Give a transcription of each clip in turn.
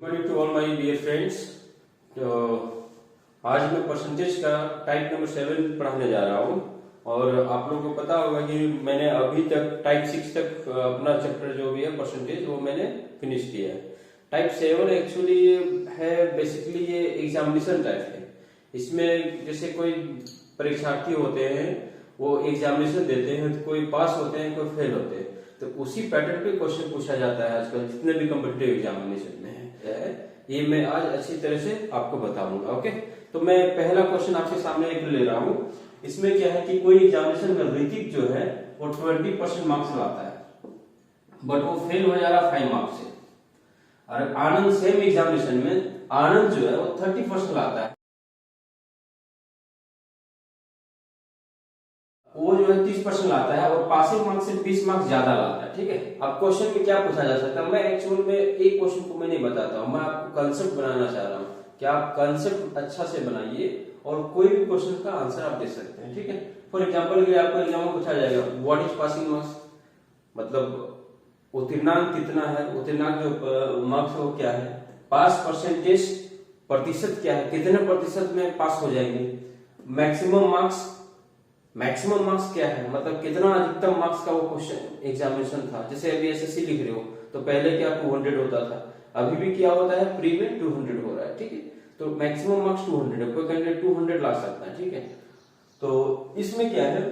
Morning to all my dear friends. तो आज मैं परसेंटेज का टाइप नंबर 7 पढ़ाने जा रहा हूँ और आप लोगों को पता होगा कि मैंने अभी तक टाइप 6 तक अपना चैप्टर जो भी है परसेंटेज वो मैंने फिनिश किया है। टाइप 7 एक्चुअली है बेसिकली ये एग्जामिनेशन टाइप है। इसमें जैसे कोई परीक्षार्थी होते हैं वो एग्जामिनेशन देते हैं तो कोई पास होते हैं कोई फेल होते हैं, तो उसी पैटर्न पे क्वेश्चन पूछा जाता है आजकल जितने भी कम्पिटिटिव एग्जामिनेशन में है। ये मैं आज अच्छी तरह से आपको बताऊंगा। ओके, तो मैं पहला क्वेश्चन आपके सामने एक ले रहा हूँ। इसमें क्या है कि कोई एग्जामिनेशन में ऋतिक जो है वो 20% मार्क्स लाता है बट वो फेल हो जा रहा 5 मार्क्स से। और आनंद सेम एग्जामिनेशन में आनंद जो है वो 30% लाता है, वो जो है 30% लाता है और पासिंग मार्क्स से 20 मार्क्स ज्यादा लाता है। ठीक है, अब क्वेश्चन में क्या पूछा जा सकता है, मैं एक्चुअल में एक क्वेश्चन को मैं नहीं बताता हूँ, मैं आपको कंसेप्ट बनाना चाह रहा हूँ कि आप कंसेप्ट अच्छा से बनाइए और कोई भी क्वेश्चन का आंसर आप दे सकते हैं। ठीक है, फॉर एग्जाम्पल के लिए आपको एग्जाम में पूछा जाएगा व्हाट इज पासिंग मार्क्स, मतलब उत्तीर्णांक कितना है, उत्तीर्णांक जो मार्क्स है वो क्या है, पास परसेंटेज प्रतिशत क्या है, कितने प्रतिशत में पास हो जाएंगे, मैक्सिमम मार्क्स क्या है, मतलब कितना अधिकतम मार्क्स का वो क्वेश्चन एग्जामिनेशन था। जैसे अभी एसएससी लिख रहे हो तो पहले क्या 200 होता था, अभी भी क्या होता है प्री में 200 हो रहा है। ठीक है, तो मैक्सिमम मार्क्स 200 है, कोई कैंडिडेट 200 ला सकता है। ठीक है, तो इसमें क्या है,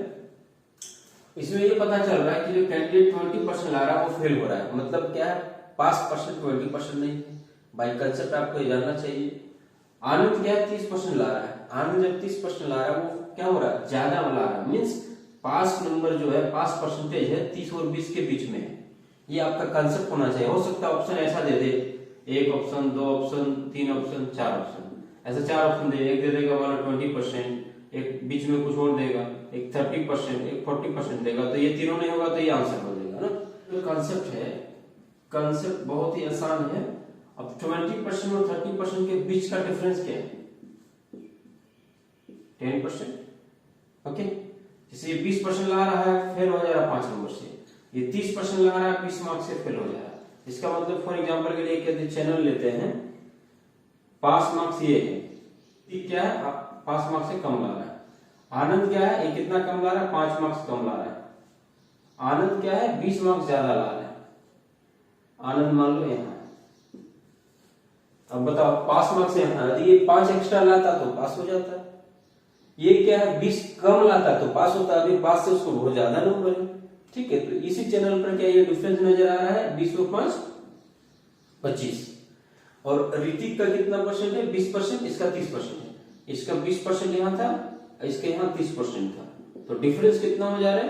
इसमें ये पता चल रहा है कि जो कैंडिडेट 20% ला रहा है वो फेल हो रहा है, मतलब क्या है पास परसेंट 20% नहीं है। बाई कंसेप्ट आपको ये जानना चाहिए। आनंद क्या है 30% ला रहा है, आनंद जब 30% ला रहा है वो क्या हो रहा है ज्यादा ला रहा है, मीन्स पास नंबर जो है पास परसेंटेज है 30 और 20 के बीच में है। ये आपका कंसेप्ट होना चाहिए। हो सकता है ऑप्शन ऐसा दे दे, एक ऑप्शन, दो ऑप्शन, तीन ऑप्शन, चार ऑप्शन, ऐसा 4 ऑप्शन दे, एक दे देगा वाला 20%, एक बीच में कुछ और देगा, एक 30%, एक 40% देगा, तो ये तीनों नहीं होगा तो ये आंसर हो जाएगा ना। जो कंसेप्ट है, कंसेप्ट बहुत ही आसान है। अब 20% और 30% के बीच का डिफरेंस क्या है 10%। ओके, जैसे ये 20% ला रहा है फेल हो जा रहा है 5 नंबर से, ये 30% ला रहा है 20 मार्क्स से फेल हो जा रहा है। इसका मतलब फॉर एग्जांपल के लिए कहते चैनल लेते हैं, पास मार्क्स ये है, ये क्या है पास मार्क्स से कम ला रहा है। आनंद क्या है, ये कितना कम ला रहा है 5 मार्क्स कम ला रहा है। आनंद क्या है 20 मार्क्स ज्यादा ला रहा है। आनंद मान लो यहाँ, अब बताओ पास मार्क्स यहाँ, यदि ये 5 एक्स्ट्रा लाता तो पास हो जाता है, ये क्या है 20 कम लाता तो पास होता, अभी पास से उसको बहुत ज्यादा नंबर है। ठीक है, तो इसी चैनल पर क्या ये डिफरेंस नजर आ रहा है 20 और 5 25। और ऋतिक का कितना परसेंट है 20%, इसका 30% है, इसका 20% यहाँ था, इसके यहाँ 30% था, तो डिफरेंस कितना हो जा रहा है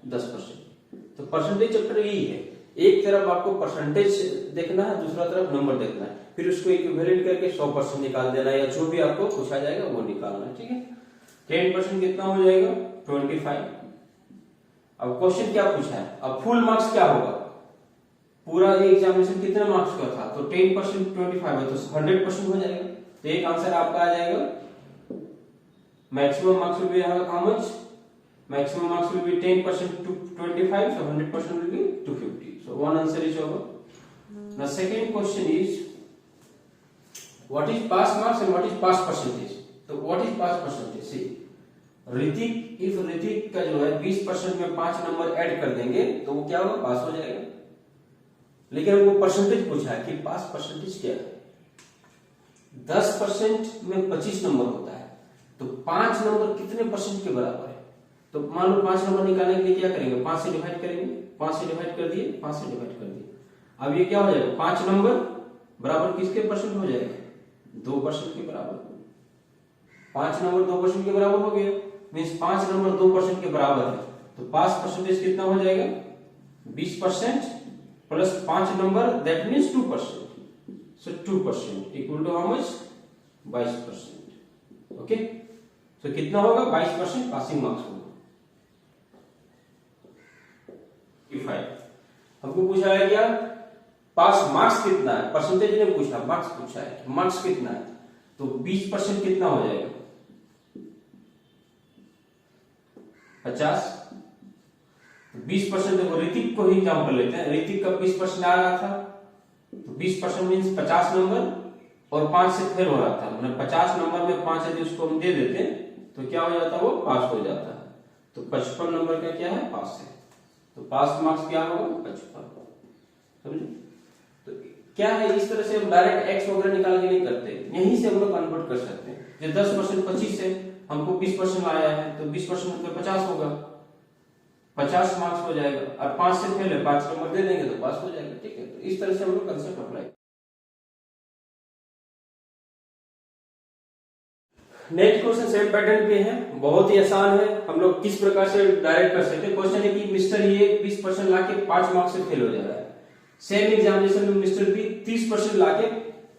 10%। तो परसेंटेज चैप्टर यही है, एक तरफ आपको परसेंटेज देखना है, दूसरा तरफ नंबर देखना है, फिर उसको इक्विवेलेंट करके 100% निकाल देना या जो भी आपको पूछा जाएगा वो निकालना है। ठीक है, 10% कितना हो जाएगा 25। अब क्वेश्चन क्या पूछा है, अब फुल मार्क्स क्या होगा, पूरा ये एग्जामिनेशन कितने मार्क्स का था, तो 10% 25 है तो 100% हो जाएगा। तो एक आंसर आपका आ जाएगा, maximum marks will be how much, maximum marks will be 10% to 25, so 100% will be 250. So one answer is over. Now second question is what is pass marks and what is pass percentage. So what is pass percentage? See, Hrithik, if Hrithik का जो है 20% में 5 number add कर देंगे तो वो क्या होगा पास हो जाएगा, लेकिन वो परसेंटेज पूछा है कि पास परसेंटेज क्या है। 10% में 25 नंबर होता है तो 5 नंबर कितने परसेंट के बराबर है, तो मान लो 5 नंबर निकालने के लिए क्या करेंगे 5 से डिवाइड करेंगे, 5 से डिवाइड कर दिए, 5 से डिवाइड कर दिए। अब ये क्या हो जाएगा 5 नंबर बराबर किसके परसेंट हो जाएगा 2% के बराबर। 5 नंबर 2% के बराबर हो गया, मीन्स 5 नंबर 2% के बराबर है, तो पास परसेंटेज कितना हो जाएगा 20% plus 5 number that means 2%, so 2% equal to how much 22%। Okay, तो कितना होगा 22% पासिंग मार्क्स होगा। हमको पूछा है क्या पास मार्क्स कितना है, परसेंटेज ने पूछा, मार्क्स पूछा है मार्क्स कितना है, तो 20% कितना हो जाएगा 50। 20% देखो ऋतिक को ही एग्जाम्पल लेते हैं, ऋतिक का 20% आ रहा था तो 20% मीन्स 50 नंबर और 5 से फेल हो रहा था, मतलब 50 नंबर में 5 यदि उसको हम दे देते तो क्या हो जाता, वो पास हो जाता है। तो 55 नंबर का क्या है, पास है। तो पास मार्क्स क्या होगा, 55। समझे? तो क्या है, इस तरह से हम डायरेक्ट एक्स वगैरह निकाल के नहीं करते, यहीं से हम लोग कन्वर्ट कर सकते हैं। जो 10% 25 है, हमको 20% आया है, तो 20% मतलब 50 होगा, 50 मार्क्स हो जाएगा। और 5 से फेल है, 5 नंबर दे देंगे तो पास हो जाएगा। ठीक है, तो इस तरह से हम लोग concept apply. Next question same pattern पे है, बहुत ही आसान है। हम लोग किस प्रकार से डायरेक्ट कर सकते हैं। क्वेश्चन है कि मिस्टर ये 20% लाके 5 मार्क्स से फेल हो जा रहा है। सेम एग्जामिनेशन में मिस्टर बी 30% लाके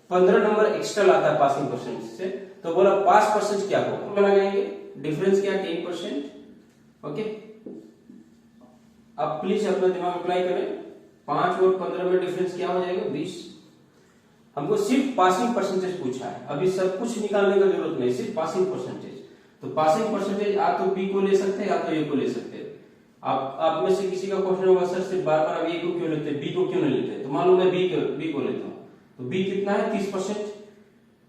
15 नंबर एक्स्ट्रा लाता है पासिंग परसेंट से, तो बोला पास परसेंट क्या होगा, लगाएंगे डिफरेंस क्या, 10%। ओके, अब प्लीज अपना दिमाग अप्लाई करें। 5 और 15 में डिफरेंस क्या हो जाएगा, 20। हमको सिर्फ पासिंग परसेंटेज पूछा है, अभी सब कुछ निकालने का जरूरत नहीं, सिर्फ पासिंग परसेंटेज। तो पासिंग परसेंटेज या तो बी को ले सकते हैं या तो ए को ले सकते हैं। आप में से किसी का क्वेश्चन होगा, सर सिर्फ बार बार आप ए को क्यों लेते हैं, बी को क्यों नहीं लेते। तो मान लो मैं बी को लेता हूँ, तो बी कितना है, 30%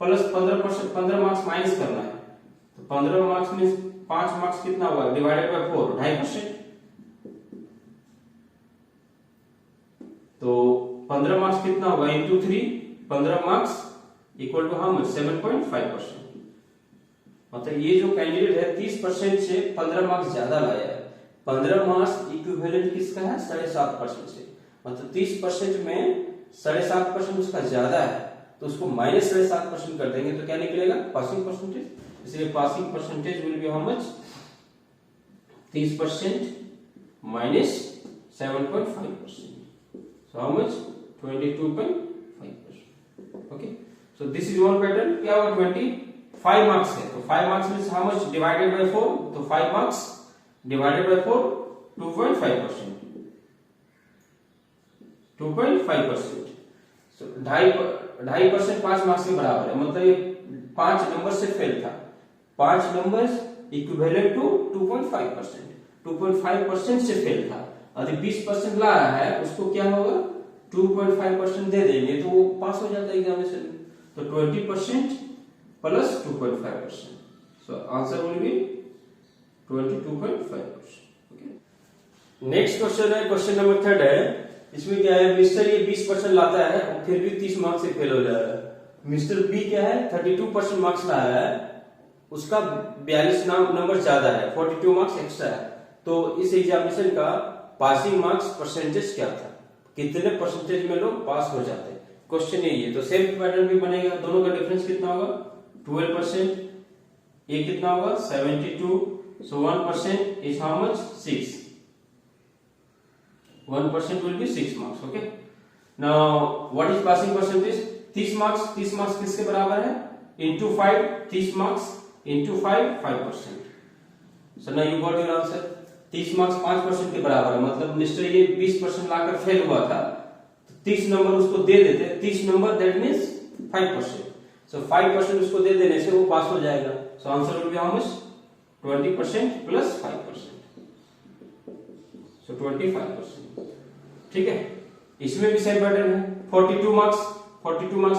प्लस 15%, 15 मार्क्स माइनस करना है। तो 15 मार्क्स में 5 मार्क्स कितना हुआ, डिवाइडेड बाय 4, 2.5%। तो 15 मार्क्स कितना होगा, into 3, 15 marks equal to how much, 7.5%। मतलब ये जो कैंडिडेट है 30% से 15 मार्क्स ज्यादा लाया है। 15 मार्क्स इक्विवेलेंट किसका है, 7.5% से। मतलब 30% में 7.5% उसका ज्यादा है, तो उसको माइनस 7.5% कर देंगे तो क्या निकलेगा, पासिंग परसेंटेज। इसलिए passing percentage will be how much, 30% minus 7.5%, so how much, 22.5%। Okay, so this is one pattern. क्या होगा, 25 मार्क्स है, तो 5 marks means how much, divided by 4, तो 5 marks divided by 4, 2.5%, 2.5%। So 2.5% 5 marks के बराबर है, मतलब ये 5 नंबर से फेल था। 5 नंबर इक्विवेलेंट टू 2.5%, 2.5% से फेल था। यदि 20% ला रहा है, उसको क्या होगा, 2.5% दे देंगे तो वो पास हो जाता है एग्जामिनेशन में। तो 20% plus 2.5%, so answer will be 22.5%। Okay, next question है, क्वेश्चन नंबर 3 है। इसमें क्या है, मिस्टर ये 20% लाता है और फिर भी 30 मार्क्स से फेल हो जा रहा है। मिस्टर बी क्या है, 32% मार्क्स ला रहा है, उसका 42 नंबर ज्यादा है, 42 मार्क्स एक्स्ट्रा है। तो इस एग्जामिनेशन का पासिंग मार्क्स परसेंटेज क्या था, कितने परसेंटेज में लोग पास हो जाते हैं, क्वेश्चन यही है। तो सेम पैटर्न भी बनेगा, दोनों का डिफरेंस कितना होगा, 12%, ये कितना होगा, 72, सो 1% is how much, 6, 1% will be 6 marks. Okay, now what is passing percentage, 30 marks किसके बराबर है, into 5, 30 marks into 5, 5%। So now you got your answer. 30 marks 5% के बराबर है, मतलब मिस्टर ये 20% लाकर फेल हुआ था, तो 30 नंबर उसको दे देते, 30 नंबर दैट मींस 5%। सो 5% उसको दे देने से वो पास हो जाएगा। So answer will be how much, 20% plus 5%, सो 25%। ठीक है, इसमें भी सेम पैटर्न है। 42 मार्क्स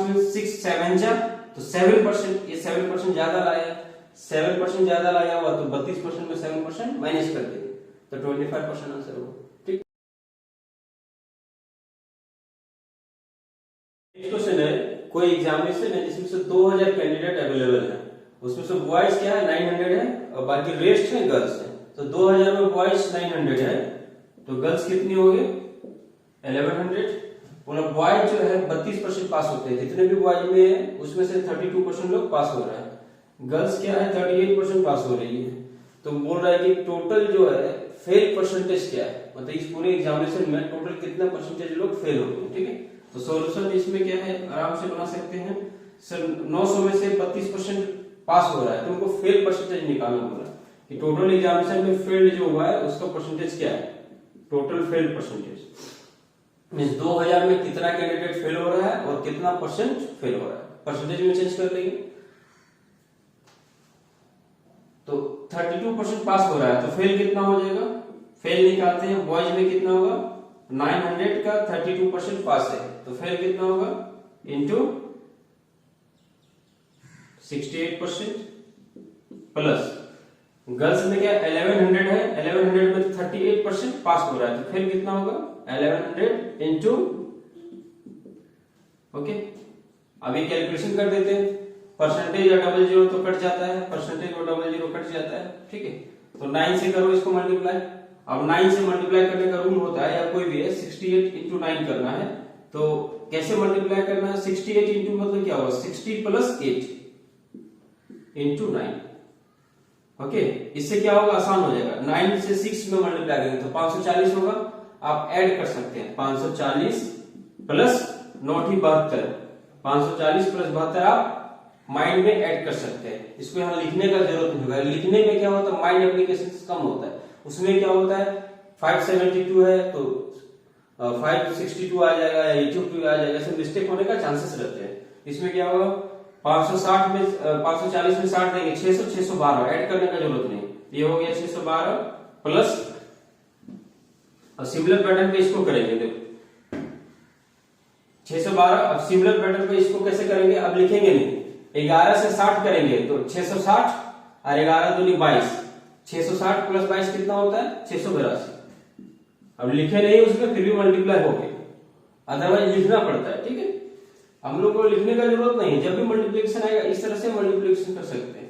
मींस 6 7 जा, तो 7%, ये 7% ज्यादा लाया, 7% ज्यादा लाया हुआ, तो 32% में 7% माइनस कर देंगे, तो 25% आंसर होगा। ठीक, नेक्स्ट क्वेश्चन है, कोई एग्जामिनेशन है जिसमें से 2000 कैंडिडेट अवेलेबल है, उसमें से बॉयज क्या है, 900 है और बाकी रेस्ट है गर्ल्स है। तो 2000 में बॉयज 900 है, तो गर्ल्स कितनी हो गई, 1100। मतलब बॉयज जो है 32% पास होते हैं, जितने भी बॉयज में है उसमें से 32% लोग पास हो रहा है। गर्ल्स क्या है, 38% पास हो रही है। तो बोल रहा है कि टोटल जो है फेल परसेंटेज क्या है, मतलब इस पूरे एग्जामिनेशन में टोटल कितना परसेंटेज लोग फेल होते हैं। ठीक है, तो सॉल्यूशन इसमें क्या है, आराम से बना सकते हैं। सर 900 में से 32% पास हो रहा है, तो उनको फेल परसेंटेज निकालना होगा कि टोटल एग्जामिनेशन में फेल्ड जो हुआ है उसका परसेंटेज क्या है, टोटल फेल्ड परसेंटेज मींस 2000 में कितना कैंडिडेट फेल हो रहा है और कितना परसेंट फेल हो रहा है, परसेंटेज में चेंज कर लेंगे। तो 32% पास हो रहा है, तो फेल कितना हो जाएगा, फेल निकालते हैं, बॉयज में कितना होगा, 900 का 32% पास है, तो फेल कितना होगा इंटू 68% प्लस गर्ल्स में क्या 1100 है, 1100 में 38% पास हो रहा है, तो फेल कितना होगा 1100 इंटू, ओके। अभी कैलकुलेशन कर देते हैं, परसेंटेज और डबल जीरो तो कट जाता है, परसेंटेज और डबल जीरो कट जाता है, ठीक है। तो 9 से करो इसको मल्टीप्लाई। अब 9 से मल्टीप्लाई करने का रूल होता है, या कोई भी है 68 इंटू 9 करना है, तो कैसे मल्टीप्लाई करना है, 68 इंटू मतलब क्या होगा 60 प्लस 8 इंटू 9, ओके। इससे क्या होगा, आसान हो जाएगा। 9 से 6 में मल्टीप्लाई करेंगे तो 540 होगा, आप ऐड कर सकते हैं 540 प्लस 9 72, 540 प्लस 72 आप माइंड में ऐड कर सकते हैं। इसको यहाँ लिखने का जरूरत नहीं होगा, लिखने में क्या होता है माइंड एप्लीकेशन कम होता है, उसमें क्या होता है 572 है तो 562 आ जाएगा या 82 आ जाएगा, ऐसे मिस्टेक होने का चांसेस रहते हैं। इसमें क्या होगा 560 में 540 में 60 देंगे 600 612, ऐड करने का जरूरत नहीं, ये हो गया 612 प्लस, और सिमिलर पैटर्न पे इसको करेंगे, देखो 612। अब सिमिलर पैटर्न पे इसको कैसे करेंगे, अब लिखेंगे नहीं, 11 से 60 करेंगे तो 660 और 11 दूनी 22, 660 प्लस 22 कितना होता है 682। अब लिखे नहीं उसमें फिर भी मल्टीप्लाई हो गए, अदरवाइज लिखना पड़ता है, ठीक है। हम लोग को लिखने का जरूरत नहीं, जब भी मल्टीप्लिकेशन आएगा इस तरह से मल्टीप्लिकेशन कर सकते हैं।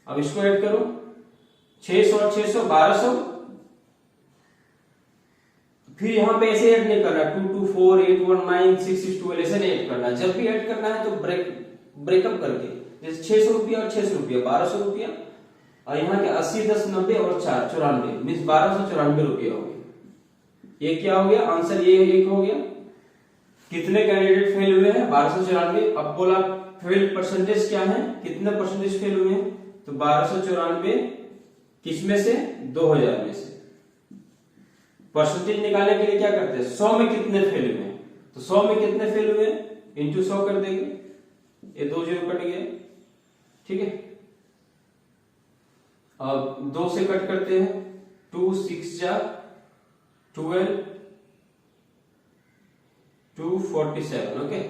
अब इसको ऐड करो 600 और 600 1200, फिर यहां पे ऐसे ऐड नहीं करना 2 2 4 8 1 9 6 6 12 ऐसे नहीं ऐड करना। जब भी ऐड करना है तो ब्रेकअप करके, जैसे 600 रुपया और 600 रुपया 1200 रुपया, और यहाँ के 80 10 90 और 4 94 मीन्स 1294 रुपया हो गया। ये क्या हो गया आंसर, ये एक हो गया। कितने कैंडिडेट फेल हुए हैं 1294। अब बोला फेल परसेंटेज क्या है, कितने परसेंटेज फेल हुए हैं, तो 1294 किसमें से 2000 में से। परसेंटेज निकालने के लिए क्या करते हैं 100 में कितने फेल हुए हैं, तो 100 में कितने फेल हुए इंटू 100 कर देंगे, ये 2 जीरो कट गया, ठीक है। अब 2 से कट करते हैं 2 6 जा 12 247, ओके,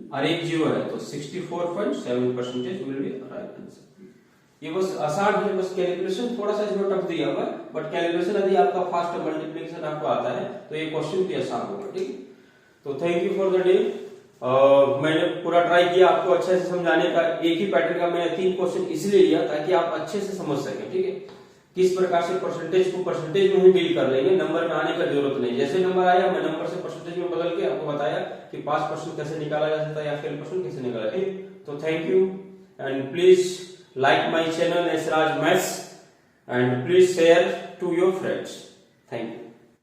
और एक जीरो है तो 64.7% विल बी राइट आंसर। ये बस आसान है, बस कैलकुलेशन थोड़ा सा इसमें टफ दिया हुआ है, बट कैलकुलेशन यदि आपका फास्ट मल्टीप्लिकेशन आपको आता है तो ये क्वेश्चन भी आसान होगा, ठीक है। तो thank you for the day. मैंने पूरा ट्राई किया आपको अच्छे से समझाने का। एक ही पैटर्न का मैंने 3 क्वेश्चन इसलिए लिया ताकि आप अच्छे से समझ सकें, ठीक है। किस प्रकार से परसेंटेज को परसेंटेज में ही डील कर लेंगे, नंबर में आने का जरूरत नहीं। जैसे नंबर आया मैं नंबर से परसेंटेज में बदल के आपको बताया कि पास परसेंट कैसे निकाला जा सकता है या फेल परसेंट कैसे निकाला जाए। तो thank you and please like my channel Esraj Maths and please share to your friends. Thank you.